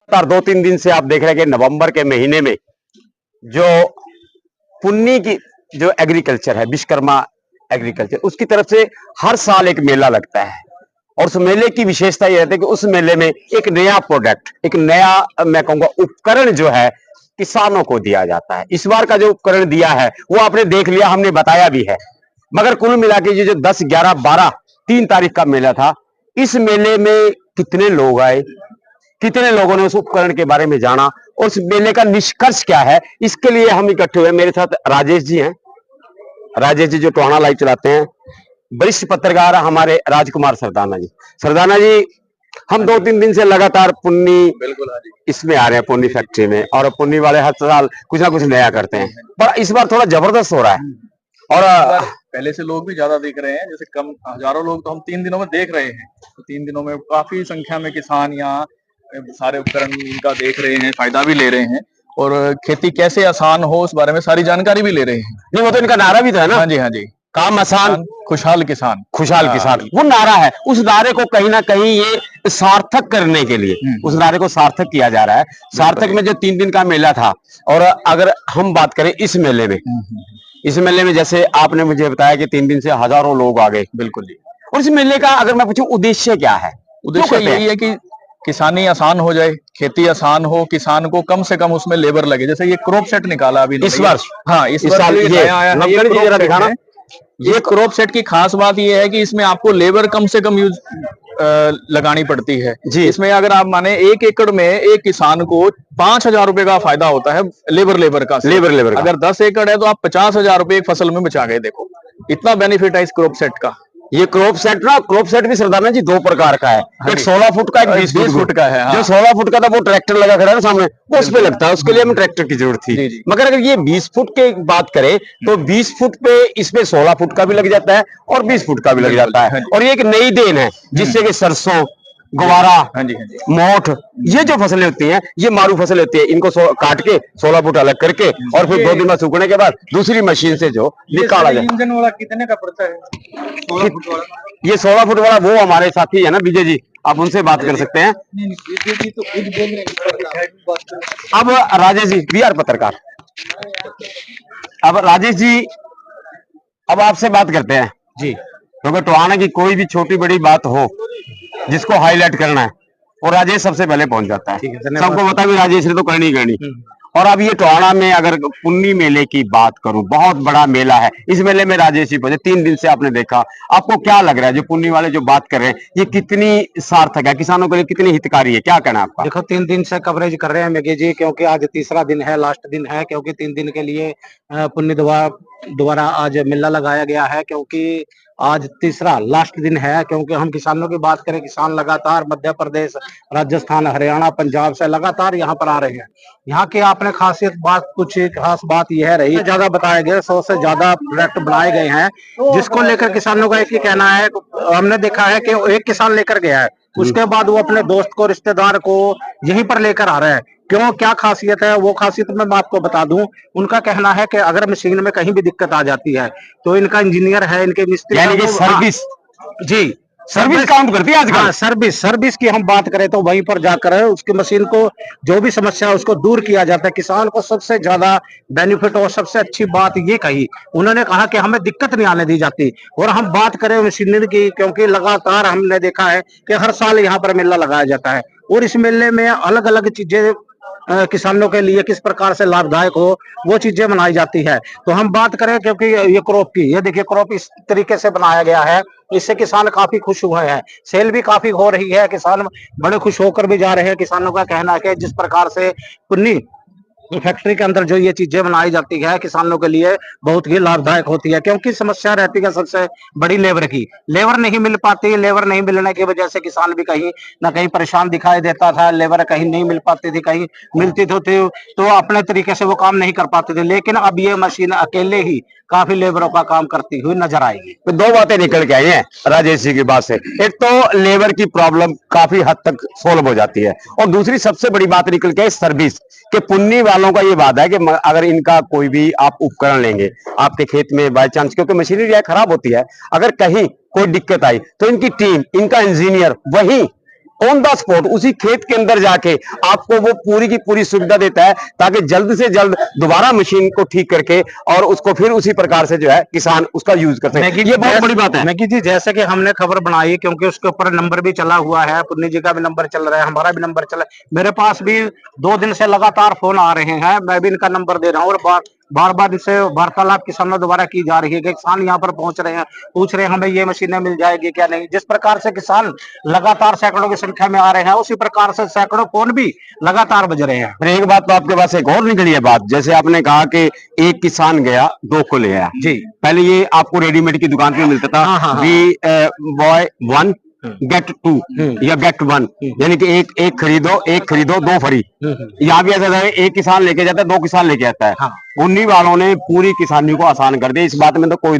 लगातार 2-3 दिन से आप देख रहे हैं कि नवंबर के महीने में जो पुन्नी की जो एग्रीकल्चर है, विश्वकर्मा एग्रीकल्चर, उसकी तरफ से हर साल एक मेला लगता है। और उस मेले की विशेषता यह रहती है कि उस मेले में एक नया प्रोडक्ट, एक नया मैं कहूंगा उपकरण जो है किसानों को दिया जाता है। इस बार का जो उपकरण दिया है वो आपने देख लिया, हमने बताया भी है। मगर कुल मिला के ये जो 10, 11, 12, 3 तारीख का मेला था, इस मेले में कितने लोग आए, कितने लोगों ने उस उपकरण के बारे में जाना और उस मेले का निष्कर्ष क्या है, इसके लिए हम इकट्ठे हुए। मेरे साथ राजेश जी हैं, राजेश जी जो टोहाना लाइव चलाते हैं, वरिष्ठ पत्रकार हमारे राजकुमार सरदाना जी। सरदाना जी, हम 2-3 दिन से लगातार पुन्नी बिल्कुल हाँ जी इसमें आ रहे हैं, पुन्नी फैक्ट्री में, और पुन्नी वाले हर साल कुछ ना कुछ नया करते हैं, पर इस बार थोड़ा जबरदस्त हो रहा है। और पहले से लोग भी ज्यादा दिख रहे हैं, जैसे कम हजारों लोग तो हम 3 दिनों में देख रहे हैं। तो 3 दिनों में काफी संख्या में किसान यहाँ सारे उपकरण इनका देख रहे हैं, फायदा भी ले रहे हैं और खेती कैसे आसान हो उस बारे में सारी जानकारी भी ले रहे हैं। नहीं, वो तो इनका नारा भी था ना, हाँ जी हाँ जी, काम आसान खुशहाल किसान, खुशहाल किसान, वो नारा है। उस नारे को कहीं ना कहीं ये सार्थक करने के लिए उस नारे को सार्थक किया जा रहा है। सार्थक में जो 3 दिन का मेला था, और अगर हम बात करें इस मेले में, इस मेले में जैसे आपने मुझे बताया कि 3 दिन से हजारों लोग आ गए। बिल्कुल जी। और इस मेले का अगर मैं पूछूं उद्देश्य क्या है? उद्देश्य यही है कि किसानी आसान हो जाए, खेती आसान हो, किसान को कम से कम उसमें लेबर लगे। जैसे ये क्रॉप सेट निकाला अभी इस वर्ष, हाँ इस साल ये नया आया है, जरा दिखाना। ये क्रॉप सेट की खास बात ये है कि इसमें आपको लेबर कम से कम यूज लगानी पड़ती है जी। इसमें अगर आप माने 1 एकड़ में एक किसान को 5,000 रुपए का फायदा होता है लेबर का। अगर 10 एकड़ है तो आप 50,000 रुपए एक फसल में बचा गए। देखो इतना बेनिफिट है इस क्रॉप सेट का। ये क्रॉप सेट भी सरदाना जी 2 प्रकार का है। एक 16 फुट का, एक 20 फुट का है। जो 16 फुट का था वो ट्रैक्टर लगा खड़ा है ना सामने, वो उस पे लगता है, उसके लिए हमें ट्रैक्टर की जरूरत थी। मगर अगर ये 20 फुट की बात करें तो 20 फुट पे इसमें 16 फुट का भी लग जाता है और 20 फुट का भी लग जाता है। और ये एक नई देन है जिससे कि सरसों, गवारा, मोठ, ये जो फसलें होती हैं, ये मारू फसलें होती है, इनको काट के 16 फुट अलग करके और फिर 2 दिन बाद सूखने के बाद दूसरी मशीन से जो निकाला जाए। इंजन वाला कितने का पड़ता है? 16 फुट वाला। ये 16 फुट वाला वो हमारे साथी है ना विजय जी, आप उनसे बात कर सकते हैं। अब राजेश जी, वी आर पत्रकार। अब राजेश जी, अब आपसे बात करते हैं जी, क्योंकि टोहाना की कोई भी छोटी बड़ी बात हो जिसको हाईलाइट करना है, और राजेश सबसे पहले पहुंच जाता है। सबको पता भी राजेश ने तो करनी। और अब ये टोहाना में अगर पुन्नी मेले की बात करूं, बहुत बड़ा मेला है। इस मेले में राजेश जी पहुंचे, 3 दिन से आपने देखा, आपको क्या लग रहा है जो पुन्नी वाले जो बात कर रहे हैं, ये कितनी सार्थक है, किसानों के लिए कितनी हितकारी है, क्या कहना है आपका? देखो 3 दिन से कवरेज कर रहे हैं मेघे जी, क्योंकि आज तीसरा दिन है, लास्ट दिन है, क्योंकि 3 दिन के लिए पुन्नी द्वारा आज मेला लगाया गया है, क्योंकि आज तीसरा लास्ट दिन है। क्योंकि हम किसानों की बात करें, किसान लगातार मध्य प्रदेश, राजस्थान, हरियाणा, पंजाब से लगातार यहाँ पर आ रहे हैं। यहाँ की आपने कुछ खास बात यह रही, ज्यादा बताया गया, 100 से ज्यादा प्रोडक्ट बनाए गए हैं, जिसको लेकर किसानों का एक ही कहना है। हमने देखा है कि एक किसान लेकर गया है, उसके बाद वो अपने दोस्त को, रिश्तेदार को यहीं पर लेकर आ रहे हैं। क्यों, क्या खासियत है, वो खासियत मैं आपको बता दूं। उनका कहना है कि अगर मशीन में कहीं भी दिक्कत आ जाती है तो इनका इंजीनियर है, इनके मिस्त्री, यानी कि सर्विस जी, सर्विस काउंट करती है आजकल। हाँ, सर्विस की हम बात करें तो वहीं पर जाकर उसकी मशीन को जो भी समस्या है उसको दूर किया जाता है। किसान को सबसे ज्यादा बेनिफिट और सबसे अच्छी बात ये कही उन्होंने, कहा कि हमें दिक्कत नहीं आने दी जाती। और हम बात करें मशीनरी की, क्योंकि लगातार हमने देखा है कि हर साल यहाँ पर मेला लगाया जाता है, और इस मेले में अलग अलग चीजें किसानों के लिए किस प्रकार से लाभदायक हो वो चीजें बनाई जाती है। तो हम बात करें, क्योंकि ये क्रॉप की, ये देखिए क्रॉप इस तरीके से बनाया गया है, इससे किसान काफी खुश हुए हैं, सेल भी काफी हो रही है, किसान बड़े खुश होकर भी जा रहे हैं। किसानों का कहना है कि जिस प्रकार से पुन्नी फैक्ट्री के अंदर जो ये चीजें बनाई जाती है किसानों के लिए बहुत ही लाभदायक होती है। क्योंकि समस्या रहती है सबसे बड़ी लेबर की, लेबर नहीं मिल पाती, लेबर नहीं मिलने की वजह से किसान भी कहीं ना कहीं परेशान दिखाई देता था। लेबर कहीं नहीं मिल पाती थी, कहीं मिलती तो अपने तरीके से वो काम नहीं कर पाते थे। लेकिन अब ये मशीन अकेले ही काफी लेबरों का काम करती हुई नजर आएगी। तो 2 बातें निकल के आई हैं राजेश जी की बात से। एक तो लेबर की प्रॉब्लम काफी हद तक सोल्व हो जाती है, और दूसरी सबसे बड़ी बात निकल के आई सर्विस के। पुन्नी वालों का ये वादा है कि अगर इनका कोई भी आप उपकरण लेंगे आपके खेत में बाय चांस, क्योंकि मशीनरी खराब होती है, अगर कहीं कोई दिक्कत आई तो इनकी टीम, इनका इंजीनियर वही ऑन द स्पॉट उसी खेत के अंदर जाके आपको वो पूरी की पूरी सुविधा देता है, ताकि जल्द से जल्द दोबारा मशीन को ठीक करके और उसको फिर उसी प्रकार से जो है किसान उसका यूज कर सके। ये बहुत बड़ी बात है। मैगी जी, जैसे कि हमने खबर बनाई, क्योंकि उसके ऊपर नंबर भी चला हुआ है, पुन्नी जी का भी नंबर चल रहा है, हमारा भी नंबर चल रहा है, मेरे पास भी 2 दिन से लगातार फोन आ रहे हैं, मैं भी इनका नंबर दे रहा हूँ और बार बार इससे वार्तालाप किसानों द्वारा की जा रही है कि किसान यहाँ पर पहुंच रहे हैं, पूछ रहे हैं हमें ये मशीनें मिल जाएगी क्या नहीं। जिस प्रकार से किसान लगातार सैकड़ों की संख्या में आ रहे हैं, उसी प्रकार से सैकड़ों फोन भी लगातार बज रहे हैं। फिर एक बात तो आपके पास एक और निकली है बात, जैसे आपने कहा कि एक किसान गया 2 को ले आया जी। पहले ये आपको रेडीमेड की दुकान पे मिलता था, वी बॉय 1 गेट 2 या गेट 1, यानी कि एक खरीदो 2 फ्री। यहाँ भी ऐसा है, एक किसान लेके जाता है 2 किसान लेके आता है। पुन्नी वालों ने पूरी किसानी को आसान कर दिया, इस बात में तो कोई